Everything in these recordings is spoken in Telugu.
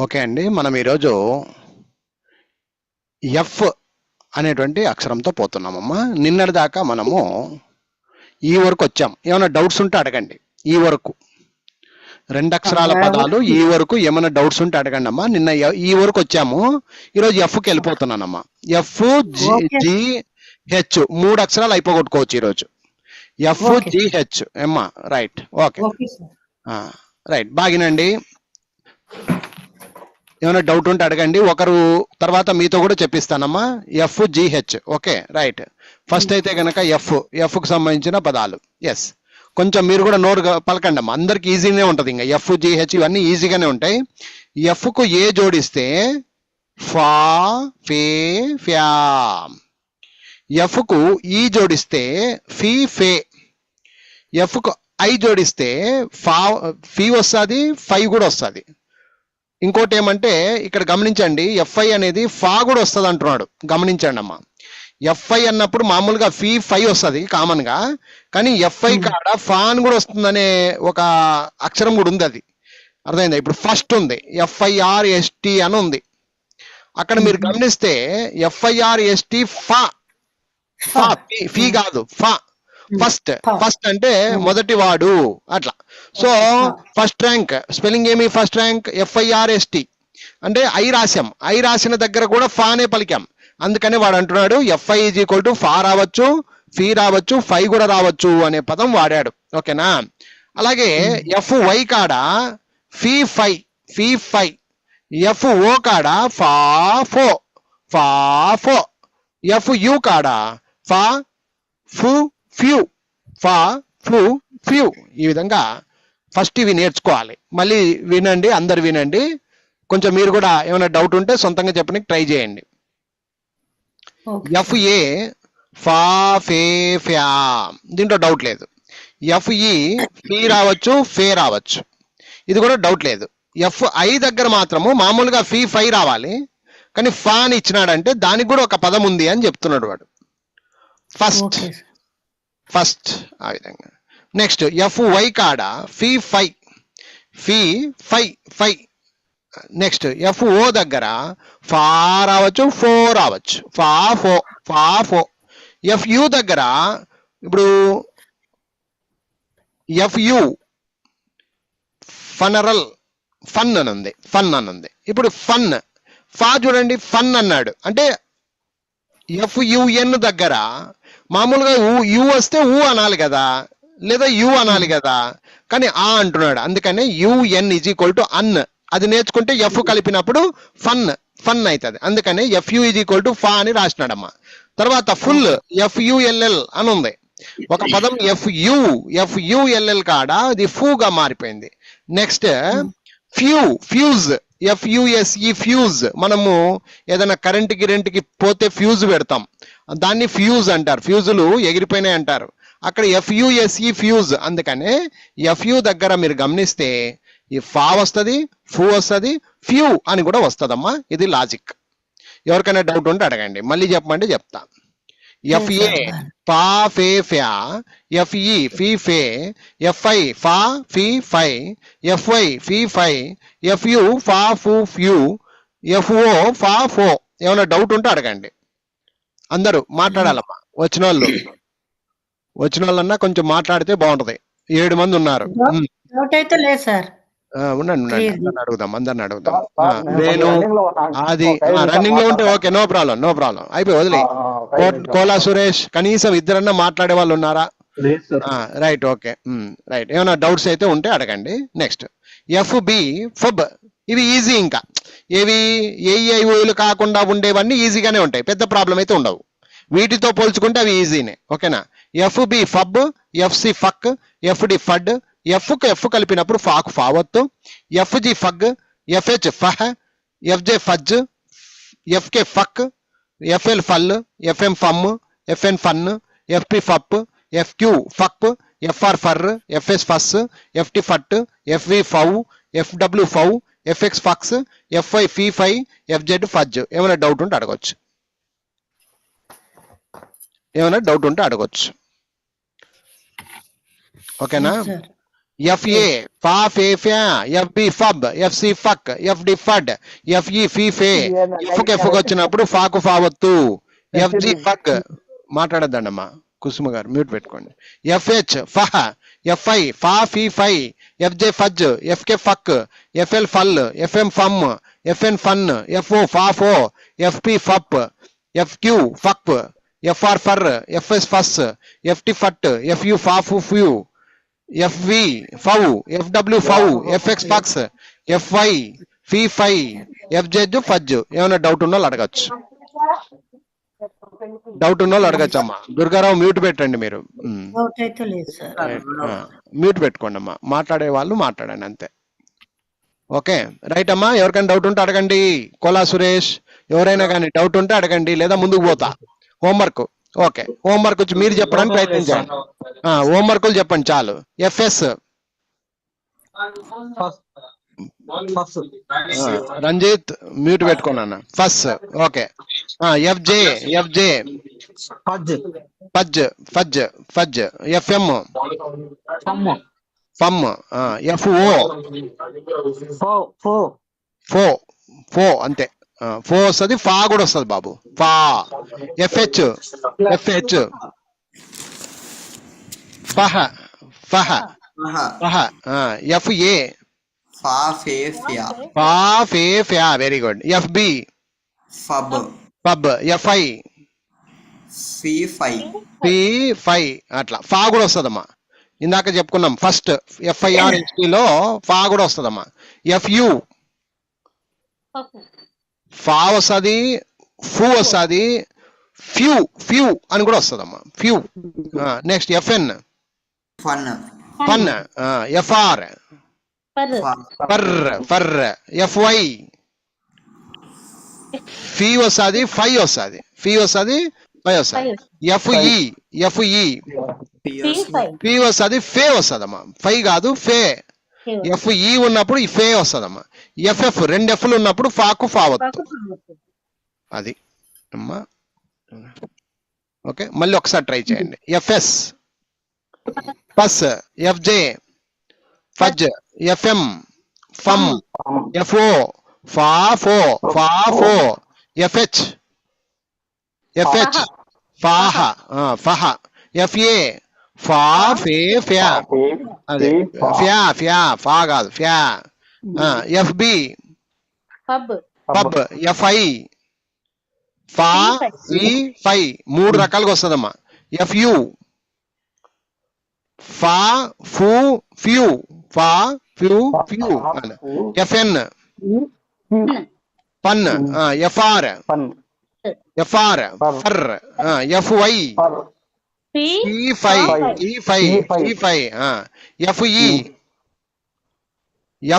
ఓకే అండి, మనం ఈరోజు ఎఫ్ అనేటువంటి అక్షరంతో పోతున్నామమ్మా. నిన్నటి దాకా మనము ఈ వరకు వచ్చాం. ఏమైనా డౌట్స్ ఉంటే అడగండి. ఈ వరకు రెండు అక్షరాల పదాలు ఈ వరకు ఏమైనా డౌట్స్ ఉంటే అడగండి అమ్మా. నిన్న ఈ వరకు వచ్చాము, ఈరోజు ఎఫ్కి వెళ్ళిపోతున్నానమ్మా. ఎఫ్ జి హెచ్ మూడు అక్షరాలు అయిపోగొట్టుకోవచ్చు ఈరోజు. ఎఫ్ జి హెచ్ అమ్మా. రైట్, ఓకే రైట్, బాగినండి. ఏమైనా డౌట్ ఉంటే అడగండి, ఒకరు తర్వాత మీతో కూడా చెప్పిస్తానమ్మా. F GH, okay right. First అయితే కనుక ఎఫ్కు సంబంధించిన పదాలు. ఎస్, కొంచెం మీరు కూడా నోరు పలకండి అమ్మా. అందరికి ఈజీగానే ఉంటుంది. ఇంకా ఎఫ్ జిహెచ్ ఇవన్నీ ఈజీగానే ఉంటాయి. ఎఫ్కు ఏ జోడిస్తే ఫా ఫే ఫ్యా, ఎఫ్కు ఈ జోడిస్తే ఫీ ఫే, ఎఫ్కు ఐ జోడిస్తే ఫా ఫీ వస్తుంది, ఫై కూడా వస్తుంది. ఇంకోటి ఏమంటే ఇక్కడ గమనించండి, ఎఫ్ఐ అనేది ఫా కూడా వస్తుంది అంటున్నాడు. గమనించండి అమ్మా, ఎఫ్ఐ అన్నప్పుడు మామూలుగా ఫీ ఫై వస్తుంది కామన్ గా, కానీ ఎఫ్ఐ కాడ ఫా అని కూడా వస్తుందనే ఒక అక్షరం కూడా ఉంది. అది అర్థమైందా? ఇప్పుడు ఫస్ట్ ఉంది FIRST అని ఉంది. అక్కడ మీరు గమనిస్తే FIRST ఫా, ఫా ఫీ కాదు, ఫా. ఫస్ట్ అంటే మొదటి వాడు అట్లా. సో ఫస్ట్ ర్యాంక్ స్పెల్లింగ్ ఏమి? ఫస్ట్ ర్యాంక్ FIRST అంటే ఐ రాశాం, ఐ రాసిన దగ్గర కూడా ఫానే పలికాం. అందుకని వాడు అంటున్నాడు FI = ఫా రావచ్చు, ఫీ రావచ్చు, ఫై కూడా రావచ్చు అనే పదం వాడాడు. ఓకేనా? అలాగే FY కాడ ఫీ ఫై, ఫీ ఫై. FO కాడ ఫా ఫో, ఫా ఫో. FU కాడ ఫా ఫు ఫ్యూ, ఫా ఫ్లూ ఫ్యూ. ఈ విధంగా ఫస్ట్ ఇవి నేర్చుకోవాలి. మళ్ళీ వినండి, అందరు వినండి. కొంచెం మీరు కూడా ఏమైనా డౌట్ ఉంటే సొంతంగా చెప్పడానికి ట్రై చేయండి. FA ఫా ఫే ఫ్యా, దీంట్లో డౌట్ లేదు. FE ఫీ రావచ్చు, ఫే రావచ్చు, ఇది కూడా డౌట్ లేదు. FI దగ్గర మాత్రము మామూలుగా ఫీ ఫై రావాలి, కానీ ఫా అని ఇచ్చినాడంటే దానికి కూడా ఒక పదం ఉంది అని చెప్తున్నాడు వాడు. ఫస్ట్ ఆ విధంగా. నెక్స్ట్ FY కాడ ఫీ ఫై, ఫీ ఫై ఫై. నెక్స్ట్ FO దగ్గర ఫా రావచ్చు, ఫో రావచ్చు, ఫా ఫో, ఫా ఫో. FU దగ్గర ఇప్పుడు FU ఫనరల్, ఫన్ అని ఉంది, ఫన్ అని ఉంది. ఇప్పుడు ఫన్, ఫా చూడండి, ఫన్ అన్నాడు అంటే FUN దగ్గర మామూలుగా యు వస్తే ఊ అనాలి కదా, లేదా యు అనాలి కదా, కానీ ఆ అంటున్నాడు. అందుకనే UN = అన్. అది నేర్చుకుంటే ఎఫ్ కలిపినప్పుడు ఫన్, ఫన్ అవుతుంది. అందుకనే FU = ఫా అని రాసినాడమ్మా. తర్వాత ఫుల్ FULL అని ఉంది. ఒక పదం FULL కాడ అది ఫూగా మారిపోయింది. Next few, fuse, FUSE fuse. మనము ఏదైనా కరెంట్కి పోతే ఫ్యూజ్ పెడతాం, దాన్ని ఫ్యూజ్ అంటారు. ఫ్యూజులు ఎగిరిపోయినాయి అంటారు. అక్కడ FUSE ఫ్యూజ్. అందుకనే FU దగ్గర మీరు గమనిస్తే ఈ ఫా వస్తుంది, ఫూ వస్తుంది, ఫ్యూ అని కూడా వస్తుందమ్మా. ఇది లాజిక్. ఎవరికైనా డౌట్ ఉంటే అడగండి, మళ్ళీ చెప్పమంటే చెప్తా. FA ఫా ఫే ఫ్యా, FE ఫీ ఫే, FI ఫా ఫీ ఫై, FY ఫీ ఫై, FU ఫా ఫూ ఫ్యూ, FO ఫా ఫో. ఏమైనా డౌట్ ఉంటే అడగండి. అందరూ మాట్లాడాలమ్మా. వచ్చిన వాళ్ళన్నా కొంచెం మాట్లాడితే బాగుంటది. 7 మంది ఉన్నారు. ఉండండి, అందరిని అడుగుదాం. నేను అది రన్నింగ్ లో ఉంటే ఓకే, నో ప్రాబ్లం. అయిపోయి వదిలే. కోలా సురేష్, కనీసం ఇద్దరన్నా మాట్లాడే వాళ్ళు ఉన్నారా? Right, okay right. ఏమైనా డౌట్స్ అయితే ఉంటే అడగండి. నెక్స్ట్ FB ఫబ్, ఇవి ఈజీ. ఇంకా ఏవి ఏఐఓలు కాకుండా ఉండేవన్నీ ఈజీగానే ఉంటాయి, పెద్ద ప్రాబ్లం అయితే ఉండవు. వీటితో పోల్చుకుంటే అవి ఈజీనే. ఓకేనా? FB ఫబ్, FC ఫక్, FD ఫడ్. ఎఫ్ కలిపినప్పుడు ఫాకు ఫావత్తు, FG ఫగ్, FH ఫహ, FJ ఫజ్, FK ఫక్, FL ఫల్, FM ఫమ్, FN ఫన్, FP ఫప్, FQ ఫక్, FR ఫర్, FS ఫస్, FT ఫట్, FV ఫౌ, FW ఫౌ, FX ఫక్స్, FI ఫీ ఫై, FZ ఫజ్. ఏమైనా డౌట్ ఉంటే అడగొచ్చు. ఓకేనా? FA ఫా ఫే ఫ్యా, FB ఫబ్, FC ఫక్, FD ఫడ్, FE ఫీ ఫే. ఎఫ్కి వచ్చినప్పుడు ఫాకు ఫావత్తు, FG ఫగ్. మాట్లాడద్దండమ్మా కుసుమ గారు, మ్యూట్ పెట్టుకోండి. FH ఫహ, FI ఫా ఫీ ఫై, FJ ఫజ్, FK ఫక్, FL ఫల్, FM ఫమ్, FN ఫన్, FO ఫా ఫో, FP ఫప్, FQ ఫక్, FR ఫర్, FS ఫస్, FT ఫట్, FU ఫా ఫు ఫ్యూ, FV ఫౌ, FW ఫౌ, FX ఫక్స్, FY ఫీ ఫై, FJ ఫజ్. ఏమైనా డౌట్ ఉన్న వాళ్ళు అడగచ్చు, డౌట్ ఉన్న వాళ్ళు అడగచ్చు అమ్మా. దుర్గారావు మ్యూట్ పెట్టండి మీరు, మ్యూట్ పెట్టుకోండి అమ్మా. మాట్లాడే వాళ్ళు మాట్లాడండి అంతే. ఓకే రైట్ అమ్మా. ఎవరికైనా డౌట్ ఉంటే అడగండి. కోలా సురేష్, ఎవరైనా కానీ డౌట్ ఉంటే అడగండి, లేదా ముందుకు పోతా. హోంవర్క్, ఓకే హోంవర్క్ వచ్చి మీరు చెప్పడానికి ప్రయత్నించండి. హోంవర్క్లు చెప్పండి చాలు. FS రంజిత్ మ్యూట్ పెట్టుకున్నా. First okay. FJ fudge fudge fudge, FM ఫమ్, FO ఫో ఫో అంతే. ఫో వస్తుంది, ఫా కూడా వస్తుంది బాబు, ఫా. FH ఫహ ఫహ ఫహ. FA ఫా ఫే ఫ్యా, ఫా ఫే ఫ్యా, వెరీ గుడ్. FB ఫబ్, పబ్. FI ఫీ ఫై, ఫీ ఫై. అట్లా ఫా కూడా వస్తుందమ్మా, ఇందాక చెప్పుకున్నాం. ఫస్ట్ FIR లో ఫా కూడా వస్తుందమ్మా. FU ఫా వస్తుంది, ఫూ వస్తుంది, ఫ్యూ ఫ్యూ అని కూడా వస్తుందమ్మా, few. Next FN fun, fun. FR for for. FY fee వస్తుంది, ఫై వస్తుంది, ఫీ వస్తుంది, ఫై వస్తుంది. FE ఫీ వస్తుంది, ఫే వస్తుందమ్మా, ఫై కాదు ఫే. FE ఉన్నప్పుడు ఈ ఫే వస్తుందమ్మా. FF రెండు ఎఫ్లు ఉన్నప్పుడు ఫాకు ఫావత్తు, అది అమ్మా. ఓకే మళ్ళీ ఒకసారి ట్రై చేయండి. FS పస్, FJ ఫజ్, FM ఫమ్, FO ఫా ఫో ఫా ఫో, FH ఫాహ ఫహ, FA ఫా ఫే ఫ్యా, అదే ఫ్యా ఫ్యా, ఫా కాదు ఫ్యా. FB పబ్, FI ఫా ఫీ ఫై, మూడు రకాలుగా వస్తుందమ్మా. FU ఫా ఫూ ఫ్యూ, ఫా ఫ్యూ ఫ్యూ. FN పన్, FR ఫర్, FY ఫీ ఫై ఫీ ఫై ఫీ ఫై.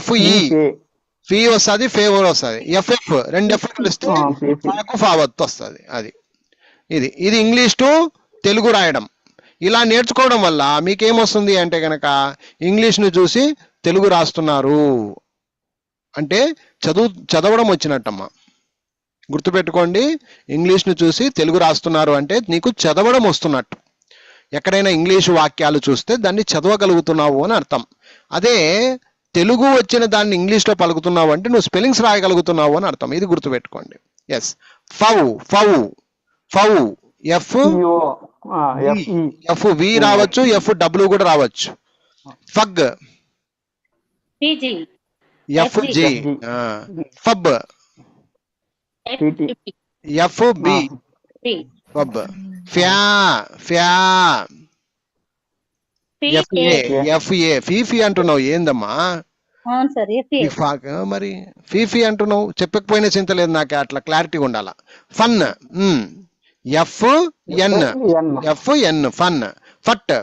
FE ఫీ వస్తుంది, ఫేవర్ వస్తుంది. FF రెండు ఎఫ్ కలిస్తే ఫాకు ఫావత్తు వస్తుంది, అది. ఇది ఇంగ్లీష్ టు తెలుగు రాయడం. ఇలా నేర్చుకోవడం వల్ల మీకేమొస్తుంది అంటే కనుక ఇంగ్లీష్ను చూసి తెలుగు రాస్తున్నారు అంటే చదవడం వచ్చినట్టమ్మా. గుర్తుపెట్టుకోండి, ఇంగ్లీష్ను చూసి తెలుగు రాస్తున్నారు అంటే నీకు చదవడం వస్తున్నట్టు. ఎక్కడైనా ఇంగ్లీషు వాక్యాలు చూస్తే దాన్ని చదవగలుగుతున్నావు అని అర్థం. అదే తెలుగు వచ్చిన దాన్ని ఇంగ్లీష్లో పలుకుతున్నావు అంటే నువ్వు స్పెల్లింగ్స్ రాయగలుగుతున్నావు అని అర్థం. ఇది గుర్తుపెట్టుకోండి. ఎస్ ఫౌ ఫౌ ఫౌ, FV రావచ్చు, FW కూడా రావచ్చు. ఫగ్ FG, ఫబ్ FB ఫబ్, ఫ్యా ఫ్యా, FA ఫీఫీ అంటున్నావు ఏందమ్మా మరి? ఫీఫీ అంటున్నావు, చెప్పకపోయినా చింత లేదు నాకు, అట్లా క్లారిటీగా ఉండాల. Fun FN fun. ఫట్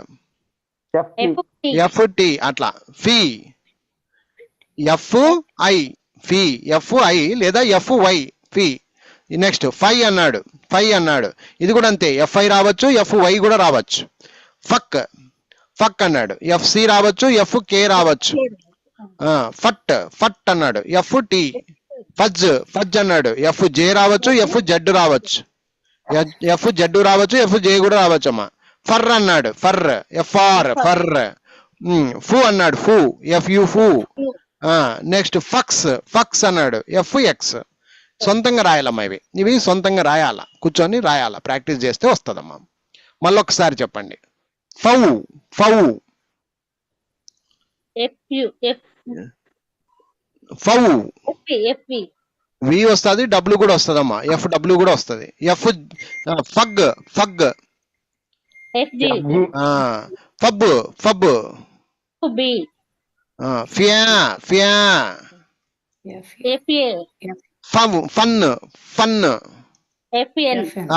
FT అట్లా. ఫీ FI ఫీ, FI లేదా FY ఫీ. నెక్స్ట్ ఫై అన్నాడు, ఇది కూడా అంతే, FI రావచ్చు, FY కూడా రావచ్చు. ఫక్ అన్నాడు, FC రావచ్చు, FK రావచ్చు. ఫట్ అన్నాడు, FT. ఫజ్ అన్నాడు, FJ రావచ్చు, FZ రావచ్చు, FZ రావచ్చు, FJ కూడా రావచ్చు అమ్మా. ఫర్ అన్నాడు, FR ఫర్. ఫు అన్నాడు, ఫు FU ఫు. నెక్స్ట్ ఫక్స్, ఫక్స్ అన్నాడు, FX. సొంతంగా రాయాలమ్మా, ఇవి సొంతంగా రాయాలా, కూర్చొని రాయాలా, ప్రాక్టీస్ చేస్తే వస్తుందమ్మా. మళ్ళీ ఒకసారి చెప్పండి. ఫౌ, ఫౌ, ఫౌ, వి వస్తుంది, డబ్ల్యూ కూడా వస్తుందమ్మా, FW కూడా వస్తుంది. ఫగ్, ఫగ్, ఫబ్, ఫబ్, ఫ్యా, ఫ్యా, ఫన్, ఫన్,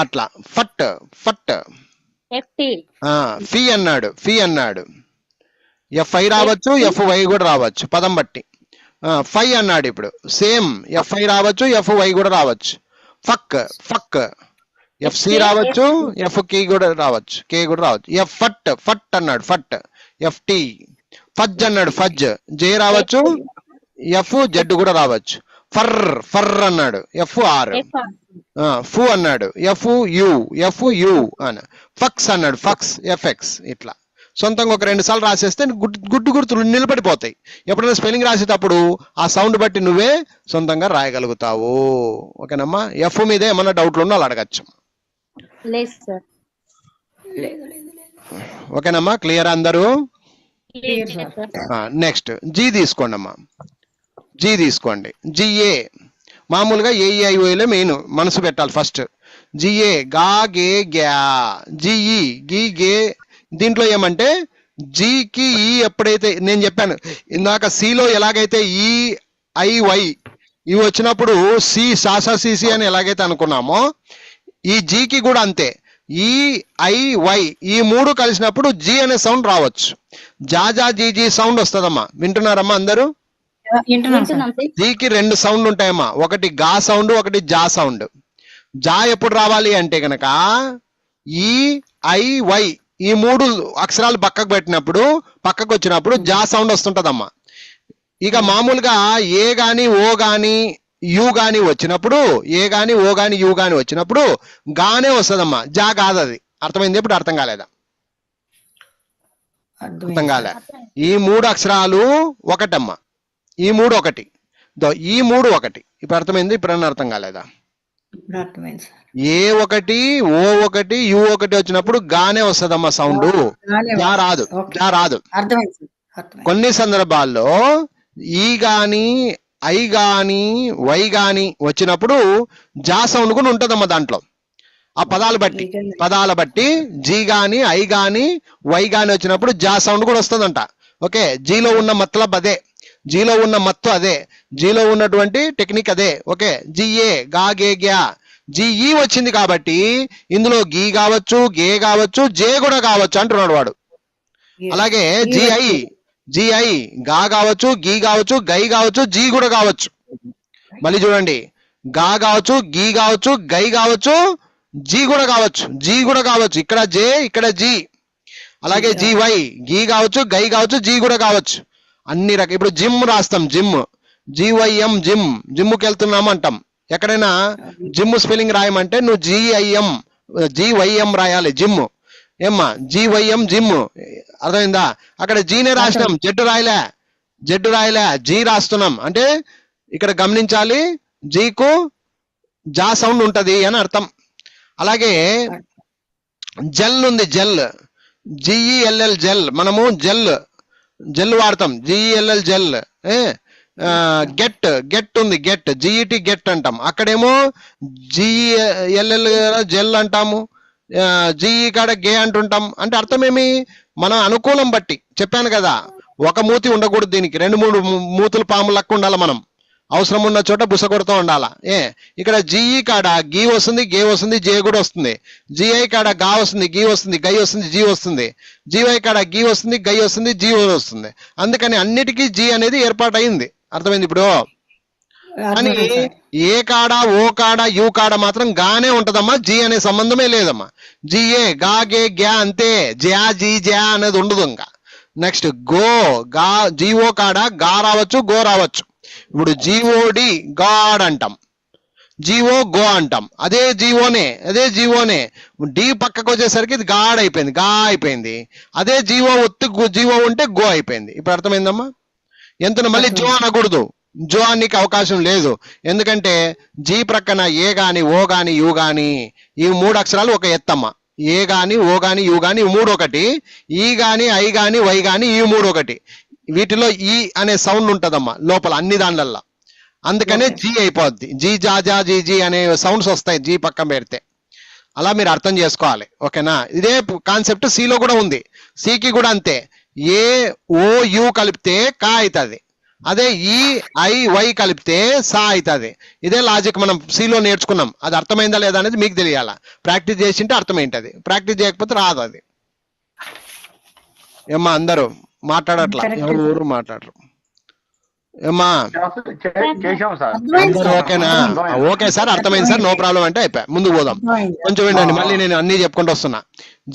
అట్లా. ఫట్, ఫట్, ఫీ అన్నాడు, ఫీ అన్నాడు, FI రావచ్చు, FY కూడా రావచ్చు పదం బట్టి. ఫై అన్నాడు, ఇప్పుడు సేమ్ FI రావచ్చు, FY కూడా రావచ్చు. ఫక్, ఫక్, FC రావచ్చు, FK కూడా రావచ్చు, K కూడా రావచ్చు. ఫట్, ఫట్ అన్నాడు, ఫట్, FT. ఫజ్ అన్నాడు, ఫజ్, J రావచ్చు, FZ కూడా రావచ్చు. ఫర్, ఫర్ అన్నాడు, FR. ఫు అన్నాడు, FU అని. ఫక్స్ అన్నాడు, ఫక్స్, FX. ఇట్లా సొంతంగా ఒక 2 సార్లు రాసేస్తే గుడ్డు గుర్తులు నిలబడిపోతాయి. ఎప్పుడైనా స్పెల్లింగ్ రాసేటప్పుడు ఆ సౌండ్ బట్టి నువ్వే సొంతంగా రాయగలుగుతావు. ఓకేనమ్మా. F మీద ఏమన్నా డౌట్లు ఉన్నా వాళ్ళు అడగచ్చు. ఓకేనమ్మా, క్లియర్ అందరూ? నెక్స్ట్ జీ తీసుకోండి అమ్మా, జీ తీసుకోండి. జిఏ మామూలుగా AEIOలే మెయిన్ మనసు పెట్టాలి ఫస్ట్. జిఏ గా గే గ్యా, జిఈ గీ గే. దీంట్లో ఏమంటే జీకి ఈ ఎప్పుడైతే నేను చెప్పాను ఇందాక సిలో ఎలాగైతే EIY ఇవి వచ్చినప్పుడు సి సాసా సిసి అని ఎలాగైతే అనుకున్నామో ఈ జీకి కూడా అంతే. EIY ఈ 3 కలిసినప్పుడు జీ అనే సౌండ్ రావచ్చు. జాజా జీజీ సౌండ్ వస్తుందమ్మా. వింటున్నారమ్మా అందరూ? జీకి 2 సౌండ్ ఉంటాయమ్మా, ఒకటి గా సౌండ్, ఒకటి జా సౌండ్. జా ఎప్పుడు రావాలి అంటే కనుక EIY ఈ 3 అక్షరాలు పక్కకు పెట్టినప్పుడు, పక్కకు వచ్చినప్పుడు జా సౌండ్ వస్తుంటదమ్మా. ఇక మామూలుగా ఏ గాని ఓ గాని యు గాని వచ్చినప్పుడు, ఏ గాని ఓ గాని యు గాని వచ్చినప్పుడు గానే వస్తుందమ్మా, జా కాదు. అది అర్థమైంది? ఇప్పుడు అర్థం కాలేదా? అర్థం కాలే. ఈ 3 అక్షరాలు ఒకటమ్మా, ఈ 3 ఒకటి, ఈ 3 ఒకటి. ఇప్పుడు అర్థమైంది? ఇప్పుడన్నా అర్థం కాలేదా? ఏ ఒకటి ఓ ఒకటి యు ఒకటి వచ్చినప్పుడు గానే వస్తుందమ్మా సౌండ్, జా రాదు, జా రాదు. కొన్ని సందర్భాల్లో ఈ గాని ఐ గాని వై గాని వచ్చినప్పుడు జా సౌండ్ కూడా ఉంటదమ్మా దాంట్లో. ఆ పదాల బట్టి జీ గాని ఐ గాని వై గాని వచ్చినప్పుడు జా సౌండ్ కూడా వస్తుందంట. ఓకే, జీలో ఉన్న మతలబ్ అదే, జీలో ఉన్న మత్తు అదే, జీలో ఉన్నటువంటి టెక్నిక్ అదే. ఓకే, జిఏ గా గే గ్యా, జిఈ వచ్చింది కాబట్టి ఇందులో గీ కావచ్చు, గే కావచ్చు, జే కూడా కావచ్చు అంటున్నాడు వాడు. అలాగే జిఐ గా కావచ్చు, గీ కావచ్చు, గై కావచ్చు, జీ కూడా కావచ్చు. మళ్ళీ చూడండి, గా కావచ్చు, గీ కావచ్చు, గై కావచ్చు, జీ కూడా కావచ్చు, జీ కూడా కావచ్చు. ఇక్కడ జే, ఇక్కడ జీ. అలాగే జీవై గీ కావచ్చు, గై కావచ్చు, జీ కూడా కావచ్చు. అన్ని రకాల. ఇప్పుడు జిమ్ రాస్తాం, జిమ్, GYM జిమ్, జిమ్కి వెళ్తున్నాం అంటాం. ఎక్కడైనా జిమ్ స్పెల్లింగ్ రాయమంటే నువ్వు GYM రాయాలి, జిమ్. ఏమ్మా GYM జిమ్, అర్థమైందా? అక్కడ జీనే రాసినాం, జెడ్ రాయలే, జీ రాస్తున్నాం. అంటే ఇక్కడ గమనించాలి, జీకు జా సౌండ్ ఉంటది అని అర్థం. అలాగే జెల్ ఉంది, జెల్, GELL జెల్. మనము జెల్ వాడతాం, GELL జెల్. గెట్ ఉంది, GET గెట్ అంటాం. అక్కడేమో GELL జెల్ అంటాము, GE కాడ గే అంటుంటాం. అంటే అర్థమేమి? మన అనుకూలం బట్టి చెప్పాను కదా, ఒక మూతి ఉండకూడదు దీనికి, 2-3 మూతులు పాము లెక్క ఉండాలి. మనం అవసరం ఉన్న చోట బుస కొడుతూ ఉండాలా. ఇక్కడ GE కాడ గీ వస్తుంది, గే వస్తుంది, జే కూడా వస్తుంది. GI కాడ గా వస్తుంది, గీ వస్తుంది, గై వస్తుంది, జీ వస్తుంది. GY కాడ గీ వస్తుంది, గై వస్తుంది, జీ వస్తుంది. అందుకని అన్నిటికీ జీ అనేది ఏర్పాటు అయింది. అర్థమైంది ఇప్పుడు? కానీ ఏ కాడ ఓ కాడ యు కాడ మాత్రం గానే ఉంటదమ్మా, జీ అనే సంబంధమే లేదమ్మా. జిఏ గా గే గ్యా అంతే, జ్యా జీ జ్యా అనేది ఉండదు. ఇంకా నెక్స్ట్ గో, గా, GO కాడ గా రావచ్చు, గో రావచ్చు. ఇప్పుడు GOD గాడ్ అంటాం, జీవో గో అంటాం, అదే జీవోనే. డి పక్కకు వచ్చేసరికి ఇది గాడ్ అయిపోయింది, గా అయిపోయింది. అదే జీవో జీవో ఉంటే గో అయిపోయింది. ఇప్పుడు అర్థమైందమ్మా? ఎంత మళ్ళీ జో అనకూడదు, జో అనికి అవకాశం లేదు. ఎందుకంటే జీ ప్రక్కన ఏ గాని ఓ గాని యు గాని ఈ 3 అక్షరాలు ఒక ఎత్తమ్మ. ఏ గాని ఓ గాని యు గాని ఈ 3 ఒకటి, ఈ గాని ఐ గాని వై గాని ఈ 3 ఒకటి. వీటిలో ఈ అనే సౌండ్ ఉంటదమ్మా లోపల అన్ని దానిలల్లా. అందుకనే జీ అయిపోద్ది. జీ జా జా జీ జీ అనే సౌండ్స్ వస్తాయి జీ పక్కన పెడితే. అలా మీరు అర్థం చేసుకోవాలి. ఓకేనా? ఇదే కాన్సెప్ట్ సిలో కూడా ఉంది. సికి కూడా అంతే. ఏ ఓ యు కలిపితే కా అవుతుంది, అదే ఈ ఐ వై కలిపితే సా అవుతుంది. ఇదే లాజిక్ మనం సిలో నేర్చుకున్నాం. అది అర్థమైందా లేదా అనేది మీకు తెలియాలా. ప్రాక్టీస్ చేసింటే అర్థమైంటది, ప్రాక్టీస్ చేయకపోతే రాదు అది. ఏమ్మా అందరూ మాట్లాడట్లా, ఎవరు మాట్లాడరు ఏమ్మా? అందరూ ఓకేనా? ఓకే సార్, అర్థమైంది సార్, నో ప్రాబ్లం అంటే అయిపోయా. ముందుకు పోదాం. కొంచెం వినండి, మళ్ళీ నేను అన్ని చెప్పుకుంటూ వస్తున్నా.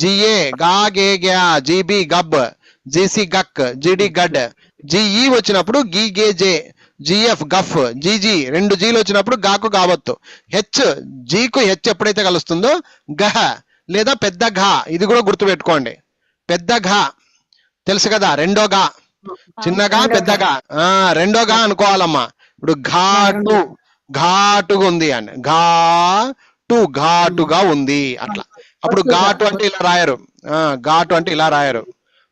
జిఏ గా గే గ్యా, జీబీ గబ్, జీసీ గక్, జిడి గడ్, జిఈ వచ్చినప్పుడు గీ గే జే, జిఎఫ్ గఫ్, జీజీ 2 జీలు వచ్చినప్పుడు గాకు గావత్తు. హెచ్ జీకు హెచ్ ఎప్పుడైతే కలుస్తుందో గహ లేదా పెద్ద ఘా. ఇది కూడా గుర్తుపెట్టుకోండి. పెద్ద ఘా తెలుసు కదా, రెండో గా. చిన్నగా పెద్దగా రెండో గా అనుకోవాలమ్మా. ఇప్పుడు ఘాటు ఘాటుగా ఉంది అని, ఘాటుగా ఉంది అట్లా. అప్పుడు ఘాటు అంటే ఇలా రాయరు, ఘాటు అంటే ఇలా రాయరు.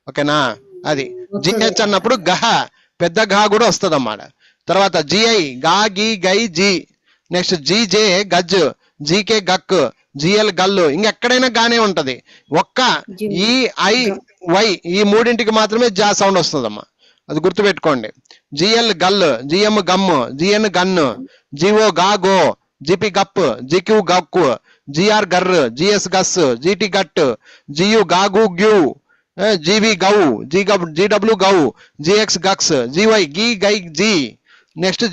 ఓకేనా? అది జిహెచ్ అన్నప్పుడు గహ పెద్ద ఘా కూడా వస్తుంది అన్నమాట. తర్వాత జిఐ గా గి గై జీ. నెక్స్ట్ జీజే గజ్, జీకే గక్, జిఎల్ గల్లు. ఇంకెక్కడైనా గానే ఉంటది. ఒక్క ఈ ఐ వై ఈ 3ంటికి మాత్రమే జా సౌండ్ వస్తుందమ్మా. అది గుర్తుపెట్టుకోండి. జిఎల్ గల్, జిఎం గమ్, జిఎన్ గన్, జిఓ గా గో, జిపి గప్, జిక్యూ గక్కు, జిఆర్ గర్, జిఎస్ గస్, జిటి గట్, జియు గాగు గ్యూ, జీవి గౌ, జిడబ్ల్యూ గౌ, జిఎక్స్ గక్స్, జివై గీ గై జీ. నెక్స్ట్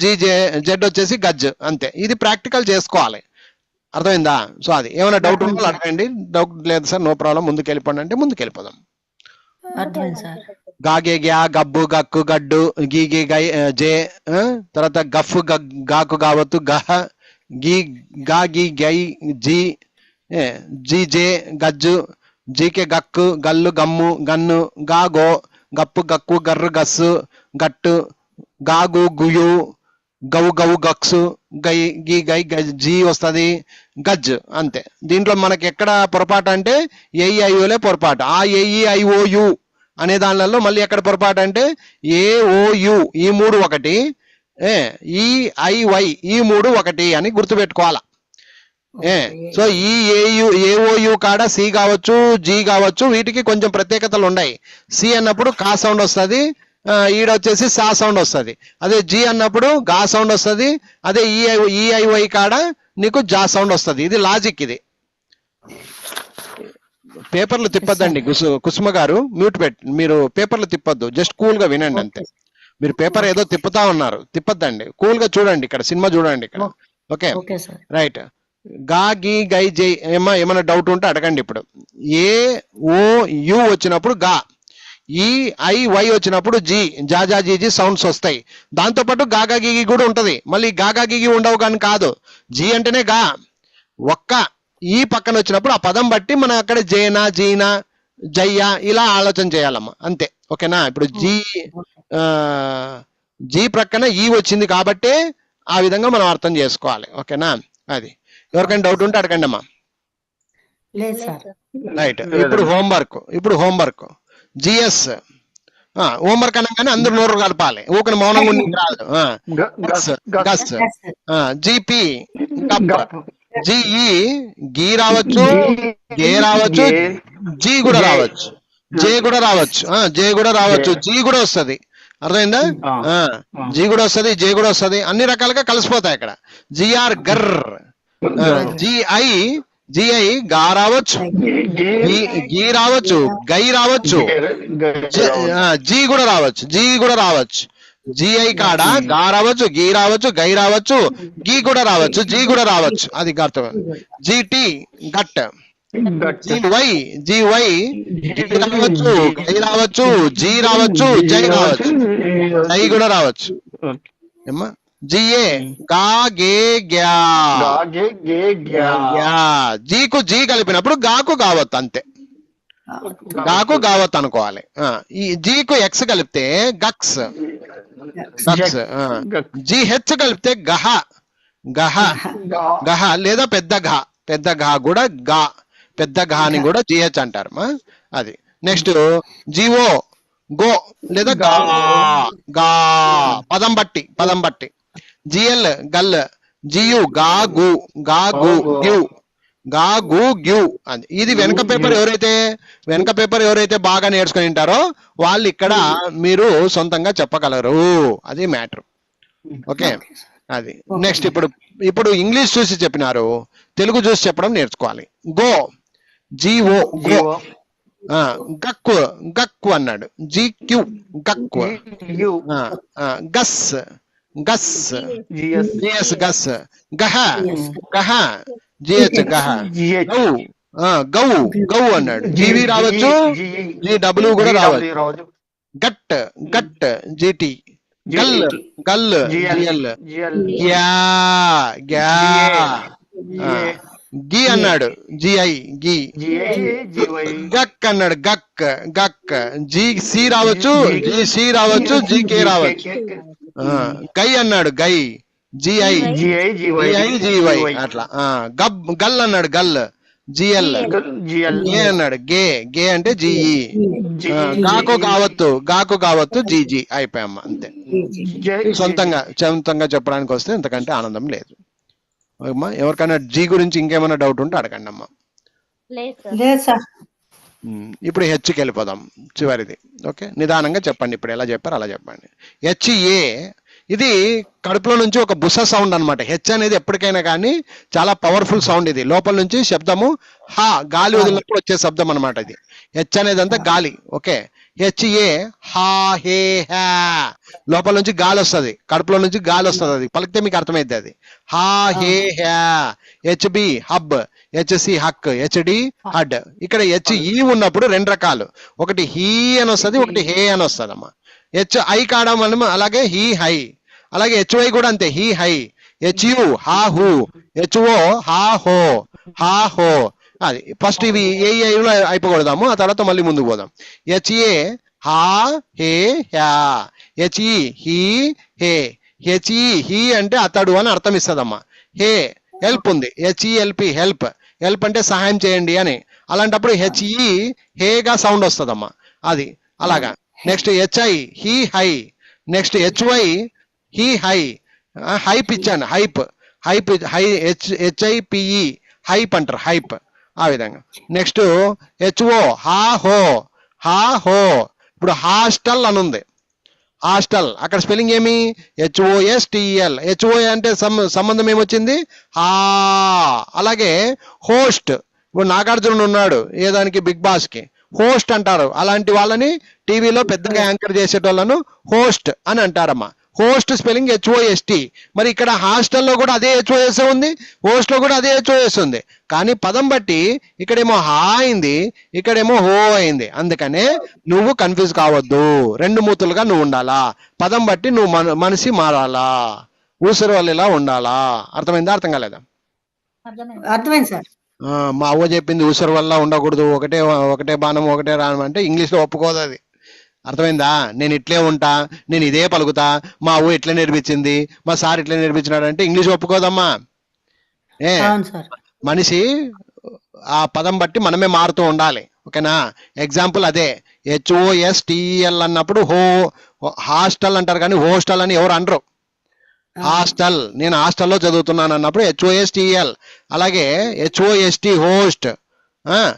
జెడ్ వచ్చేసి గజ్. అంతే. ఇది ప్రాక్టికల్ చేసుకోవాలి. అర్థమైందా? సో అది ఏమైనా డౌట్ ఉందో అడగండి. డౌట్ లేదు సార్, నో ప్రాబ్లం, ముందుకు వెళ్ళిపోండి అంటే ముందుకు వెళ్ళిపోదాం. గాగే గ్యా, గబ్బు గక్కు గడ్డు, గీగే గై జే, తర్వాత గఫ్ గాకు గావత్తు గహ, గీ గా గీ గై జీ, జీ జే గజ్జు, జీకే గక్కు గల్లు గమ్ము గన్ను, గాగో గప్పు గక్కు గర్రు గస్సు గట్టు, గాగు గుయు, గౌ గౌ గక్సు, గై గీ గై జీ వస్తుంది, గజ్. అంతే. దీంట్లో మనకి ఎక్కడ పొరపాటు అంటే ఏఈఐఓలే పొరపాటు. ఆ ఏఈఐఓయు అనే దానిలలో మళ్ళీ ఎక్కడ పొరపాటు అంటే ఏఓయు ఈ 3 ఒకటి, ఈఐవై ఈ 3 ఒకటి అని గుర్తుపెట్టుకోవాలా. సో ఈ ఏఓయు కాడ సి కావచ్చు, జీ కావచ్చు, వీటికి కొంచెం ప్రత్యేకతలు ఉన్నాయి. సి అన్నప్పుడు కా సౌండ్ వస్తుంది, ఈడొచ్చేసి సా సౌండ్ వస్తుంది. అదే జీ అన్నప్పుడు గా సౌండ్ వస్తుంది, అదే ఈఐవై కాడ నీకు జా సౌండ్ వస్తుంది. ఇది లాజిక్. ఇది పేపర్లు తిప్పద్దండి కుసుమ గారు, మ్యూట్ మీరు పేపర్లు తిప్పొద్దు, జస్ట్ కూల్ గా వినండి అంతే. మీరు పేపర్ ఏదో తిప్పుతా ఉన్నారు, తిప్పద్దండి, కూల్ గా చూడండి. ఇక్కడ సినిమా చూడండి ఇక్కడ. Okay right. గా గీ గై జై ఏమైనా డౌట్ ఉంటే అడగండి. ఇప్పుడు ఏ ఓ యు వచ్చినప్పుడు గా, ఈ ఐ వై వచ్చినప్పుడు జీ, జాజా జీజీ సౌండ్స్ వస్తాయి. దాంతోపాటు గాగా గీగి కూడా ఉంటది. మళ్ళీ గాగా గీగి ఉండవు కానీ కాదు, జీ అంటేనే గా. ఒక్క ఈ పక్కన వచ్చినప్పుడు ఆ పదం బట్టి మనం అక్కడ జేనా జీనా జయ్యా ఇలా ఆలోచన చేయాలమ్మా. అంతే. ఓకేనా? ఇప్పుడు జీ ప్రక్కన ఈ వచ్చింది కాబట్టి ఆ విధంగా మనం అర్థం చేసుకోవాలి. ఓకేనా? అది ఎవరికైనా డౌట్ ఉంటే అడగండి అమ్మా. రైట్. ఇప్పుడు హోంవర్క్ జిఎస్ హోంవర్క్ అనగానే అందరూ నోరు కలపాలి, ఊకని మౌనంగా ఉండి రాదు. గస్, జిపి జిఈ గీ రావచ్చు, గే రావచ్చు, జీ కూడా రావచ్చు, జే కూడా రావచ్చు, జే కూడా రావచ్చు, జీ కూడా వస్తుంది. అర్థమైందా? జీ కూడా వస్తుంది, జే కూడా వస్తుంది, అన్ని రకాలుగా కలిసిపోతాయి అక్కడ. జిఆర్ గర్, జిఐ గా రావచ్చు, గీ రావచ్చు, గై రావచ్చు, జీ కూడా రావచ్చు, జిఐ కాడ గా రావచ్చు, గీ రావచ్చు, గై రావచ్చు, గీ కూడా రావచ్చు, జీ కూడా రావచ్చు. అది అర్థం. జిటి గట్, జివై రావచ్చు, గై రావచ్చు, జీ రావచ్చు, జై రావచ్చు, జై కూడా రావచ్చు. ఏమ్మా జిఏ గా గే గ్యా గ్యా. జీకు జీ కలిపినప్పుడు గాకు గావత్ అంతే, గాకు గావత్ అనుకోవాలి. ఈ జీకు ఎక్స్ కలిపితే గక్స్ గక్స్. జీ హెచ్ కలిపితే గహ గహ గహ లేదా పెద్ద ఘ, పెద్ద ఘ కూడా గా, పెద్ద ఘ అని కూడా జిహెచ్ అంటారు. అది నెక్స్ట్ జిఓ గో లేదా గా గా, పదం బట్టి. జిఎల్ గల్, జియు గా గు గ్యూ గా గు గ్యూ. అది ఇది వెనక పేపర్ ఎవరైతే బాగా నేర్చుకుని ఉంటారో వాళ్ళు ఇక్కడ మీరు సొంతంగా చెప్పగలరు. అది మ్యాటర్. ఓకే, అది నెక్స్ట్. ఇప్పుడు ఇంగ్లీష్ చూసి చెప్పినారు, తెలుగు చూసి చెప్పడం నేర్చుకోవాలి. గో జిఓ గో. గక్కు గక్కు అన్నాడు, జిక్యూ గక్కు. గస్ గస్ జిఎస్ గస్. గహ గహ జిహెచ్ గహ. గౌ గౌ గౌ అన్నాడు, జీవి రావచ్చు, జీడబ్ల్యూ కూడా రావచ్చు. Gut gut GT. Gull gull GL. గ్యా గ్యా. గి అన్నాడు, జిఐ గి. గక్ అన్నాడు, గక్ గక్. జి సి రావచ్చు, జి సి రావచ్చు, జి కే రావచ్చు. గై అన్నాడు, గై జిఐ జివై అట్లా. గల్ అన్నాడు, గల్ జిఎల్. గే అన్నాడు, గే గే అంటే జిఈ. గాకు కావత్తు జీజీ. అయిపోయామ్మా, అంతే. సొంతంగా చెప్పడానికి వస్తే ఇంతకంటే ఆనందం లేదు. అమ్మా, ఎవరికైనా జీ గురించి ఇంకేమైనా డౌట్ ఉంటే అడగండి అమ్మా. ఇప్పుడు హెచ్కి వెళ్ళిపోదాం, చివరిది. ఓకే, నిదానంగా చెప్పండి. ఇప్పుడు ఎలా చెప్పారు అలా చెప్పండి. హెచ్ఏ ఇది కడుపులో నుంచి ఒక బుస సౌండ్ అనమాట. హెచ్ అనేది ఎప్పటికైనా కానీ చాలా పవర్ఫుల్ సౌండ్. ఇది లోపల నుంచి శబ్దము హా, గాలి వదిలినప్పుడు వచ్చే శబ్దం అనమాట ఇది. హెచ్ అనేది అంతా గాలి. ఓకే, హెచ్ఏ హా హే హ్యా, లోపల నుంచి గాలి వస్తుంది, కడుపులో నుంచి గాలి వస్తుంది. అది పలికితే మీకు అర్థమైద్ది. అది హా హే హ్యా. హెచ్బి హబ్, హెచ్సి హక్, హెచ్డి హడ్. ఇక్కడ హెచ్ఈ ఉన్నప్పుడు రెండు రకాలు, ఒకటి హీ అని వస్తుంది, ఒకటి హే అని వస్తుంది అమ్మా. హెచ్ఐ కావడం వల్ల అలాగే హీ హై, అలాగే హెచ్వై కూడా అంతే, హీ హై. హెచ్యు హా హూ, హెచ్ఓ హా హో హా హో. అది ఫస్ట్ ఇవి ఏలో అయిపోకూడదాము, ఆ తర్వాత మళ్ళీ ముందుకు పోదాం. హెచ్ఏ హా హే హ్యా, హెచ్ఈ హీ హే. హెచ్ఈ హీ అంటే అతడు అని అర్థం ఇస్తుందమ్మా. హే హెల్ప్ ఉంది, హెచ్ఈఎల్పి హెల్ప్. హెల్ప్ అంటే సహాయం చేయండి అని. అలాంటప్పుడు హెచ్ఈ హేగా సౌండ్ వస్తుందమ్మా. అది అలాగా. నెక్స్ట్ హెచ్ఐ హీ హై. నెక్స్ట్ హెచ్వై హీ హై, హైప్ ఇచ్చాను, హైప్ హైప్ హై. హెచ్ఐపిఈ హైప్ అంటారు, హైప్. ఆ విధంగా. నెక్స్ట్ హెచ్ఓ హా హో హా హో. ఇప్పుడు హాస్టల్ అని ఉంది, హాస్టల్. అక్కడ స్పెల్లింగ్ ఏమి? హెచ్ఓఎస్టిఎల్. హెచ్ఓ అంటే సంబంధం ఏమొచ్చింది? హా. అలాగే హోస్ట్. ఇప్పుడు నాగార్జున ఉన్నాడు ఏదానికి, బిగ్ బాస్ కి హోస్ట్ అంటారు. అలాంటి వాళ్ళని టీవీలో పెద్దగా యాంకర్ చేసేటోళ్ళను హోస్ట్ అని అంటారమ్మా. Host spelling హెచ్ఓఎస్టి. మరి ఇక్కడ హాస్టల్లో కూడా అదే హెచ్ఓఎస్ ఉంది, హోస్ట్ లో కూడా అదే హెచ్ఓఎస్ ఉంది. కానీ పదం బట్టి ఇక్కడేమో హా అయింది, ఇక్కడేమో హో అయింది. అందుకనే నువ్వు కన్ఫ్యూజ్ కావద్దు, రెండు మూతులుగా నువ్వు ఉండాలా. పదం బట్టి నువ్వు మనిషి మారాలా, ఊసరి వాళ్ళలా ఉండాలా. అర్థమైందా, అర్థం కాలేదా? అర్థమైంది సార్. మా అవ్వ చెప్పింది ఊసరి వల్ల ఉండకూడదు, ఒకటే బాణం ఒకటే రాణం అంటే ఇంగ్లీష్ లో ఒప్పుకోదు అది. అర్థమైందా? నేను ఇట్లే ఉంటా, నేను ఇదే పలుకుతా, మా అవ్వ ఇట్లా నేర్పించింది, మా సార్ ఇట్లా నేర్పించినాడు అంటే ఇంగ్లీష్ ఒప్పుకోదమ్మా. మనిషి ఆ పదం బట్టి మనమే మారుతూ ఉండాలి. ఓకేనా? ఎగ్జాంపుల్ అదే హెచ్ఓఎస్టిఎల్ అన్నప్పుడు హాస్టల్ అంటారు కానీ హోస్టల్ అని ఎవరు అనరు. హాస్టల్, నేను హాస్టల్లో చదువుతున్నాను అన్నప్పుడు హెచ్ఓఎస్టిఎల్. అలాగే హెచ్ఓఎస్టి హోస్ట్.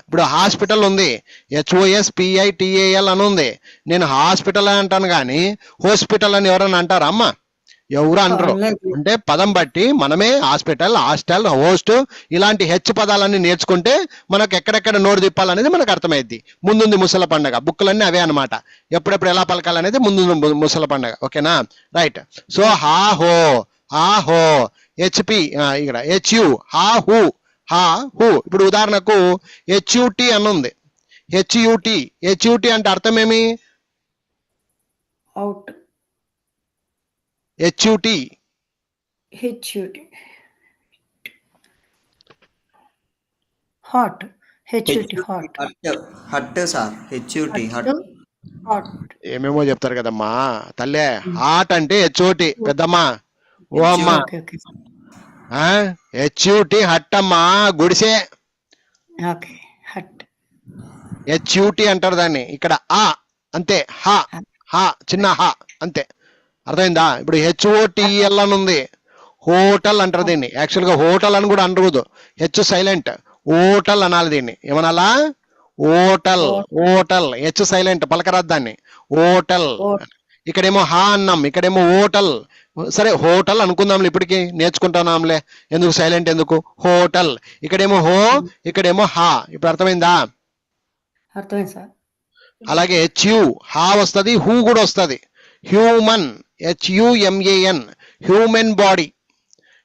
ఇప్పుడు హాస్పిటల్ ఉంది, హెచ్ఓఎస్పిఐటిఏఎల్ అని ఉంది. నేను హాస్పిటల్ అంటాను కానీ హాస్పిటల్ అని ఎవరన్నా అంటారా అమ్మా? ఎవరు అనరు. అంటే పదం బట్టి మనమే హాస్పిటల్, హాస్టల్, హోస్ట్ ఇలాంటి హెచ్ పదాలన్నీ నేర్చుకుంటే మనకు ఎక్కడెక్కడ నోరు తిప్పాలనేది మనకు అర్థమైద్ది. ముందుంది ముసల పండగ, బుక్కులన్నీ అవే అనమాట. ఎప్పుడెప్పుడు ఎలా పలకాలనేది ముందు ముసల పండగ. ఓకేనా? రైట్. సో హా హో హా హో. హెచ్పి ఇక్కడ హెచ్యు హా హూ హా హూ. ఇప్పుడు ఉదాహరణకు హెచ్యుటి అని ఉంది, హెచ్యుటి అంటే అర్థం ఏమి? Out. HUT HUT. Hot. HUT. Hot. Hut sir. HUT hut. Hot. ఏమేమో చెప్తారు కదమ్మా తల్లే. హాట్ అంటే హెచ్ఓటి పెద్దమ్మా. ఓ అమ్మా Okay. Okay. హెచ్యూటి హట్ అమ్మా, గుడిసే. Okay. Hut. హెచ్యూటి అంటారు దాన్ని. ఇక్కడ ఆ అంతే, హ హ చిన్న హ అంతే. అర్థమైందా? ఇప్పుడు హెచ్ఓటిఎల్ అని ఉంది, హోటల్ అంటారు దీన్ని. యాక్చువల్ గా హోటల్ అని కూడా అనకూడదు, హెచ్ సైలెంట్, హోటల్ అనాలి దీన్ని. ఏమనాలా? హోటల్. హోటల్ హెచ్ సైలెంట్, పలకరాదు దాన్ని. హోటల్. ఇక్కడేమో హా అన్నాం, ఇక్కడేమో హోటల్. సరే హోటల్ అనుకుందాంలే, ఇప్పటికి నేర్చుకుంటున్నాంలే, ఎందుకు సైలెంట్ ఎందుకు. హోటల్. ఇక్కడేమో హో, ఇక్కడేమో హా. ఇప్పుడు అర్థమైందా? అర్థమైంది సార్. అలాగే హెచ్యు హా వస్తుంది, హూ కూడా వస్తుంది. Human, HUMAN, human body.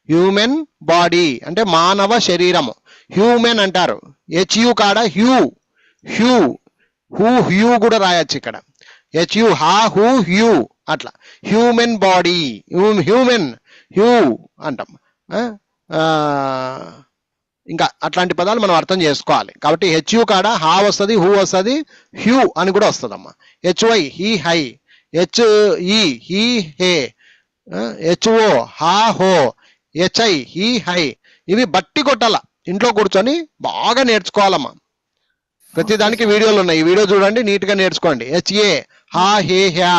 Human body అంటే మానవ శరీరము, హ్యూమన్ అంటారు. హెచ్యు కాడ హ్యూ, హ్యూ, హ్యూ కూడా రాయొచ్చు ఇక్కడ. హెచ్యు హా, హూ, హ్యూ అట్లా. హ్యూమన్ బాడీ, హ్యూమన్, హ్యూ అంటాం. ఇంకా అట్లాంటి పదాలు మనం అర్థం చేసుకోవాలి. కాబట్టి హెచ్యు కాడ హా వస్తుంది, హూ వస్తుంది, హ్యూ అని కూడా వస్తుంది అమ్మా. HY హీ హై, HE హీ హే, HO హా హో, HI హీ హై. ఇవి బట్టి కొట్టాల, ఇంట్లో కూర్చొని బాగా నేర్చుకోవాలమ్మా. ప్రతిదానికి వీడియోలు ఉన్నాయి, ఈ వీడియో చూడండి, నీట్ గా నేర్చుకోండి. HA హా హే హ్యా,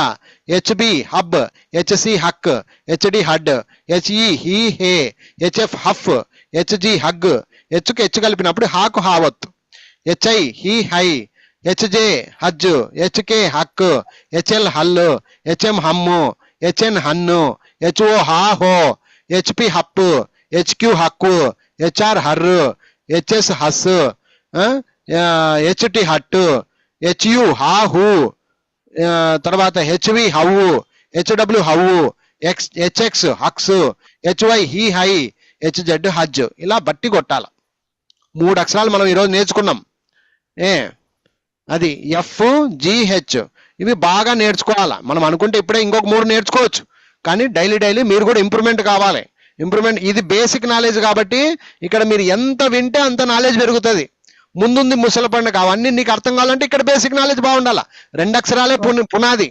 HB హబ్, HC హక్, HD హడ్, HE హీ హే, HF హఫ్, HG హగ్. హెచ్కి హెచ్ కలిపినప్పుడు హాకు హావత్. HI హీ హై, HJ హజ్, HK హక్, HL హల్, HM హమ్ము, HN హన్ను, HO హా హో, HP హప్, HQ హక్కు, HR హర్, HS హస్, HT హట్టు, HU హా హూ, తర్వాత HV హవ్వు, HW హవ్వు, HX హక్స్, HY హీ హై, HZ హజ్. ఇలా బట్టి కొట్టాల. 3 అక్షరాలు మనం ఈరోజు నేర్చుకున్నాం. అది FGH. ఇవి బాగా నేర్చుకోవాలా. మనం అనుకుంటే ఇప్పుడే ఇంకొక 3 నేర్చుకోవచ్చు, కానీ డైలీ మీరు కూడా ఇంప్రూవ్మెంట్ కావాలి. ఇంప్రూవ్మెంట్ ఇది బేసిక్ నాలెడ్జ్ కాబట్టి ఇక్కడ మీరు ఎంత వింటే అంత నాలెడ్జ్ పెరుగుతుంది. ముందుంది ముసల పండుగ, అవన్నీ నీకు అర్థం కావాలంటే ఇక్కడ బేసిక్ నాలెడ్జ్ బాగుండాలా. 2 అక్షరాలే పునాది.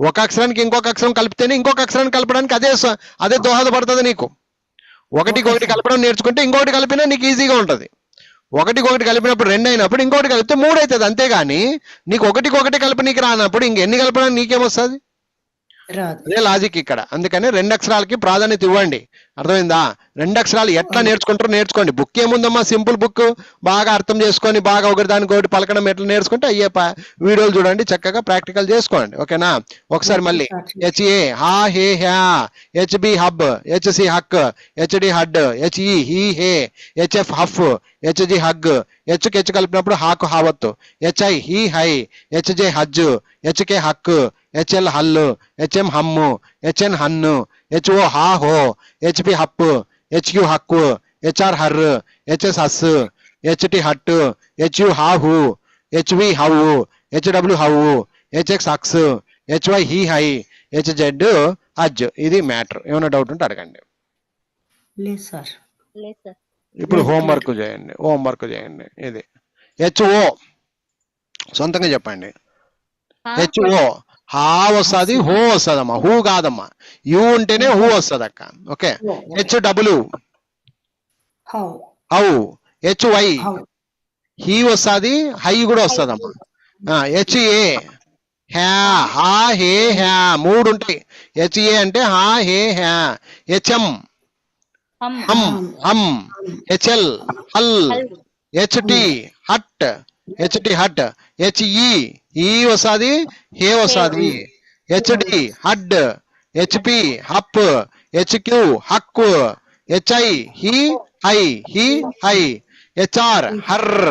ఒక అక్షరానికి ఇంకొక అక్షరం కలిపితేనే ఇంకొక అక్షరాన్ని కలపడానికి అదే దోహదపడుతుంది నీకు. ఒకటి కలపడం నేర్చుకుంటే ఇంకొకటి కలిపినా నీకు ఈజీగా ఉంటుంది. ఒకటి కలిపినప్పుడు 2 అయినప్పుడు ఇంకొకటి కలిపితే 3 అవుతుంది. అంతేగాని నీకు ఒకటి కలిపి నీకు రానప్పుడు ఇంకెన్ని కలపడానికి నీకేమొస్తుంది? అదే లాజిక్ ఇక్కడ. అందుకని 2 అక్షరాలకి ప్రాధాన్యత ఇవ్వండి. అర్థమైందా? 2 అక్షరాలు ఎట్లా నేర్చుకుంటారో నేర్చుకోండి. బుక్ ఏముందమ్మా, సింపుల్ బుక్. బాగా అర్థం చేసుకొని బాగా ఒకటి దానికి ఒకటి పలకడం ఎట్లా నేర్చుకుంటే అయ్యే వీడియోలు చూడండి, చక్కగా ప్రాక్టికల్ చేసుకోండి. ఓకేనా? ఒకసారి మళ్ళీ HA హా హే హ్యా, HB హబ్, HC హక్, HD హడ్, HE హీ హే, HF హఫ్, HG హగ్. హెచ్కి హెచ్ కలిపినప్పుడు హాకు హావత్తు. HI హీ హై, HJ హజ్, HK హక్, HL హల్లు, HM హమ్ము, HN హన్ను, HO హా హో, HP హప్పు, HQ హక్కు, HR హర్, HS హస్, HT హట్టు, HU హా హూ, HV హవ్వు, HW హవ్వు, HX హక్స్, HY హీ హై, HZ హజ్. ఇది మ్యాటర్. ఏమైనా డౌట్ ఉంటే అడగండి. లేదు సార్. ఇప్పుడు హోంవర్క్ చేయండి. ఇది HO సొంతంగా చెప్పండి. HO హా వస్తుంది, హో వస్తుందమ్మా, హూ కాదమ్మా. యూ ఉంటేనే హూ వస్తుంది అక్క. Okay. HW how, HY he వస్తుంది, హై కూడా వస్తుందమ్మా. HA హ్యా, హా హే హ్యా, 3 ఉంటాయి. HA అంటే హా హే హ్యా. HM హమ్ హమ్, HL హల్, HT hut, HT hut, HE ఈ వస్తుంది, హే వస్తుంది. HD హడ్, HP హప్, HQ హక్కు, HI హీ హై, HR హర్,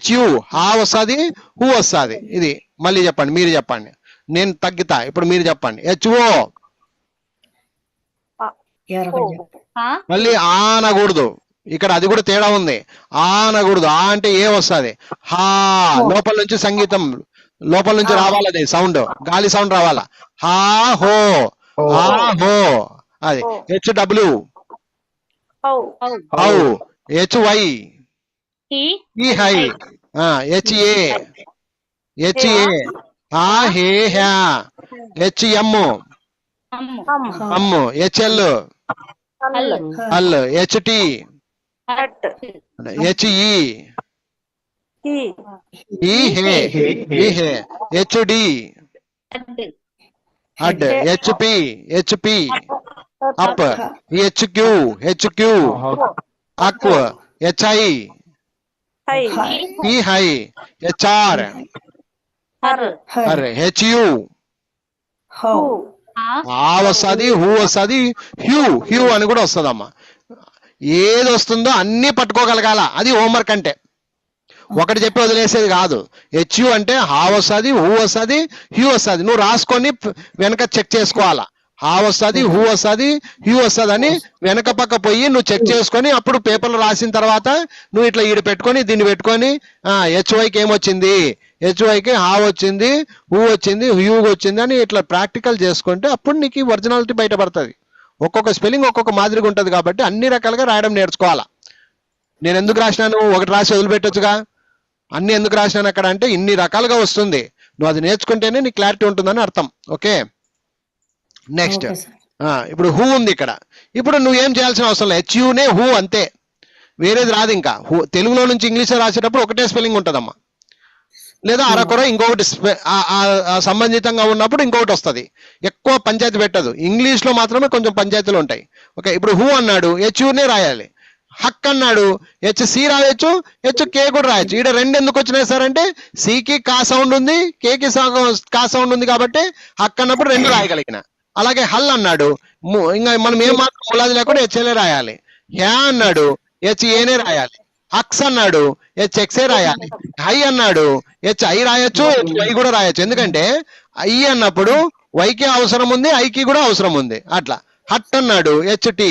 HU హా వస్తుంది, హూ వస్తుంది. ఇది మళ్ళీ చెప్పండి, మీరు చెప్పండి, నేను తగ్గితా. ఇప్పుడు మీరు చెప్పండి. HO మళ్ళీ ఆ అనకూడదు, ఇక్కడ అది కూడా తేడా ఉంది. ఆ అనకూడదు. ఆ అంటే ఏ వస్తుంది, హా. లోపల నుంచి సంగీతం లోపల నుంచి రావాలి, అది సౌండ్, గాలి సౌండ్ రావాలా. హా హో, హా హో. అది HW హౌ HY ఈ హై HA ఆ హే హ్యా HM Aam HL Al HT HE ఈ హే HD అడ్ HP అప్ HQ అక్వ HI ఈ హై HR అరే HU హౌ ఆ వస్తుంది హూ వస్తుంది హ్యూ అని కూడా వస్తుందమ్మా. ఏది వస్తుందో అన్ని పట్టుకోగలగాల, అది హోంవర్క్ అంటే. ఒకటి చెప్పి వదిలేసేది కాదు. HU అంటే హా వస్తుంది, హూ వస్తుంది, హ్యూ వస్తుంది. నువ్వు రాసుకొని వెనక చెక్ చేసుకోవాలా. హా వస్తుంది, హూ వస్తుంది, హ్యూ వస్తుంది అని వెనక పక్క పోయి నువ్వు చెక్ చేసుకొని అప్పుడు పేపర్లు రాసిన తర్వాత నువ్వు ఇట్లా ఈడు పెట్టుకొని దీన్ని పెట్టుకొని HYకి ఏమొచ్చింది, HYకి హా వచ్చింది, హూ వచ్చింది, హ్యూ వచ్చింది అని ఇట్లా ప్రాక్టికల్ చేసుకుంటే అప్పుడు నీకు ఒరిజినాలిటీ బయటపడుతుంది. ఒక్కొక్క స్పెల్లింగ్ ఒక్కొక్క మాదిరిగా ఉంటుంది కాబట్టి అన్ని రకాలుగా రాయడం నేర్చుకోవాలా. నేను ఎందుకు రాసినాను, ఒకటి రాసి వదిలిపెట్టొచ్చుగా. అన్ని ఎందుకు రాసినాను అక్కడ అంటే ఇన్ని రకాలుగా వస్తుంది, నువ్వు అది నేర్చుకుంటేనే నీకు క్లారిటీ ఉంటుందని అర్థం. ఓకే, నెక్స్ట్ ఇప్పుడు హూ ఉంది ఇక్కడ. ఇప్పుడు నువ్వేం చేయాల్సిన అవసరం లేదు, HUనే హూ అంతే, వేరేది రాదు. ఇంకా తెలుగులో నుంచి ఇంగ్లీష్లో రాసేటప్పుడు ఒకటే స్పెల్లింగ్ ఉంటుందమ్మా, లేదా అరకొర ఇంకొకటి సంబంధితంగా ఉన్నప్పుడు ఇంకొకటి వస్తుంది. ఎక్కువ పంచాయతీ పెట్టదు. ఇంగ్లీష్లో మాత్రమే కొంచెం పంచాయతీలు ఉంటాయి. ఓకే, ఇప్పుడు హూ అన్నాడు HUనే రాయాలి. హక్ అన్నాడు HC రాయొచ్చు, HK కూడా రాయొచ్చు. ఇక్కడ రెండు ఎందుకు వచ్చినాయి సార్ అంటే సికి కా సౌండ్ ఉంది, కేకి కా సౌండ్ ఉంది కాబట్టి హక్ అన్నప్పుడు రెండు రాయగలిగిన. అలాగే హల్ అన్నాడు, ఇంకా మనం ఏం మాత్రం ములాది లేకుండా HLఏ రాయాలి. హ్యా అన్నాడు HAనే రాయాలి. హక్స్ అన్నాడు HXఏ రాయాలి. హై అన్నాడు HI రాయొచ్చు, HY కూడా రాయొచ్చు. ఎందుకంటే ఐ అన్నప్పుడు వైకి అవసరం ఉంది, ఐకి కూడా అవసరం ఉంది. అట్లా హట్ అన్నాడు HT,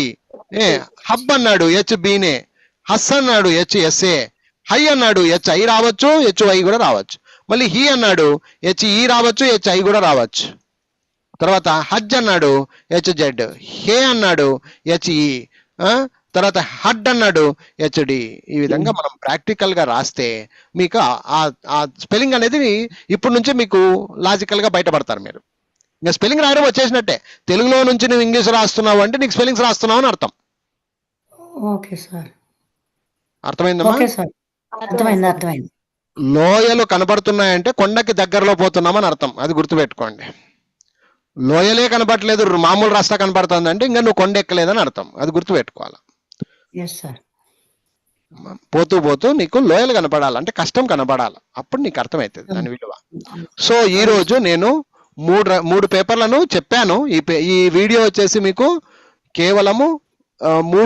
హబ్ అన్నాడు HBనే, హస్ అన్నాడు HSA, హై అన్నాడు HI రావచ్చు, HY కూడా రావచ్చు. మళ్ళీ హీ అన్నాడు HE రావచ్చు, HI కూడా రావచ్చు. తర్వాత హజ్ అన్నాడు HZ, హే అన్నాడు HE, తర్వాత హడ్ అన్నాడు HD. ఈ విధంగా మనం ప్రాక్టికల్ గా రాస్తే మీకు ఆ స్పెల్లింగ్ అనేది ఇప్పటి నుంచి మీకు లాజికల్ గా బయటపడతారు మీరు. ఇంకా స్పెల్లింగ్ రాయడం వచ్చేసినట్టే. తెలుగులో నుంచి నువ్వు ఇంగ్లీష్ రాస్తున్నావు అంటే నీకు స్పెల్లింగ్స్ రాస్తున్నావు అని అర్థం. ఓకే సార్, అర్థమైందమ్మా? ఓకే సార్, అర్థమైంది. లోయలు కనబడుతున్నాయంటే కొండకి దగ్గరలో పోతున్నామని అర్థం, అది గుర్తుపెట్టుకోండి. లోయలే కనబడట్లేదు, మామూలు రాస్తా కనబడుతుంది అంటే ఇంకా నువ్వు కొండ ఎక్కలేదని అర్థం, అది గుర్తుపెట్టుకోవాలి. పోతూ పోతూ నీకు లోయలు కనపడాలంటే కష్టం కనపడాలి, అప్పుడు నీకు అర్థమవుతుంది దాని విలువ. సో ఈ రోజు నేను మూడు పేపర్లను చెప్పాను. ఈ వీడియో వచ్చేసి మీకు కేవలము 3